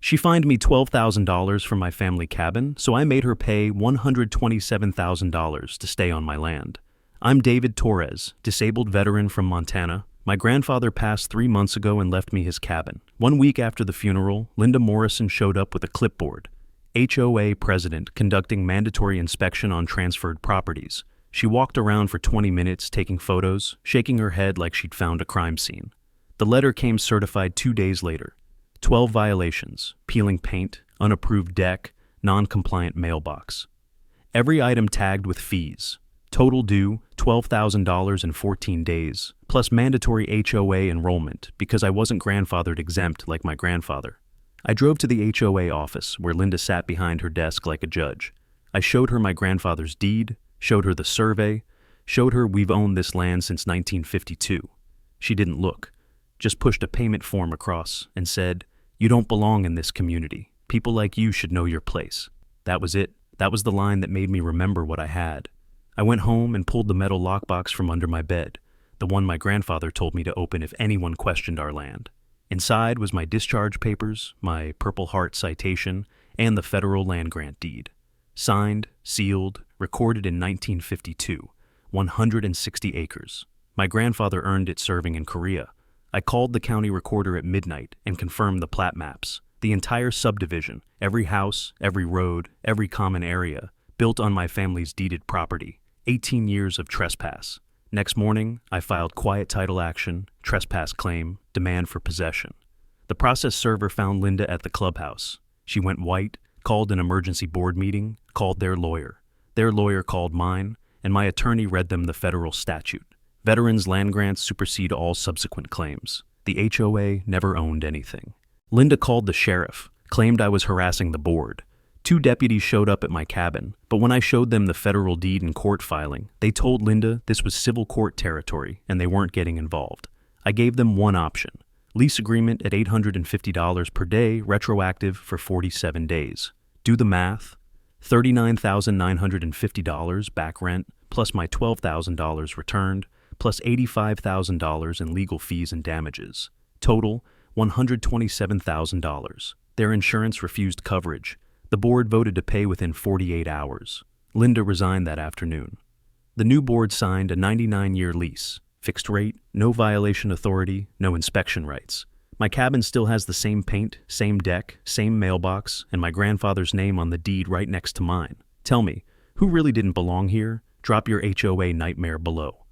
She fined me $12,000 for my family cabin, so I made her pay $127,000 to stay on my land. I'm David Torres, disabled veteran from Montana. My grandfather passed 3 months ago and left me his cabin. 1 week after the funeral, Linda Morrison showed up with a clipboard. HOA president conducting mandatory inspection on transferred properties. She walked around for 20 minutes taking photos, shaking her head like she'd found a crime scene. The letter came certified 2 days later. 12 violations: peeling paint, unapproved deck, non-compliant mailbox. Every item tagged with fees. Total due $12,000 in 14 days, plus mandatory HOA enrollment because I wasn't grandfathered exempt like my grandfather. I drove to the HOA office where Linda sat behind her desk like a judge. I showed her my grandfather's deed, showed her the survey, showed her we've owned this land since 1952. She didn't look, just pushed a payment form across and said, "You don't belong in this community. People like you should know your place." That was it. That was the line that made me remember what I had. I went home and pulled the metal lockbox from under my bed, the one my grandfather told me to open if anyone questioned our land. Inside was my discharge papers, my Purple Heart citation, and the federal land grant deed. Signed, sealed, recorded in 1952, 160 acres. My grandfather earned it serving in Korea. I called the county recorder at midnight and confirmed the plat maps. The entire subdivision, every house, every road, every common area, built on my family's deeded property. 18 years of trespass. Next morning, I filed quiet title action, trespass claim, demand for possession. The process server found Linda at the clubhouse. She went white, called an emergency board meeting, called their lawyer. Their lawyer called mine, and my attorney read them the federal statute. Veterans' land grants supersede all subsequent claims. The HOA never owned anything. Linda called the sheriff, claimed I was harassing the board. 2 deputies showed up at my cabin, but when I showed them the federal deed and court filing, they told Linda this was civil court territory and they weren't getting involved. I gave them one option: lease agreement at $850 per day, retroactive for 47 days. Do the math. $39,950 back rent, plus my $12,000 returned, plus $85,000 in legal fees and damages. Total, $127,000. Their insurance refused coverage. The board voted to pay within 48 hours. Linda resigned that afternoon. The new board signed a 99-year lease, fixed rate, no violation authority, no inspection rights. My cabin still has the same paint, same deck, same mailbox, and my grandfather's name on the deed right next to mine. Tell me, who really didn't belong here? Drop your HOA nightmare below.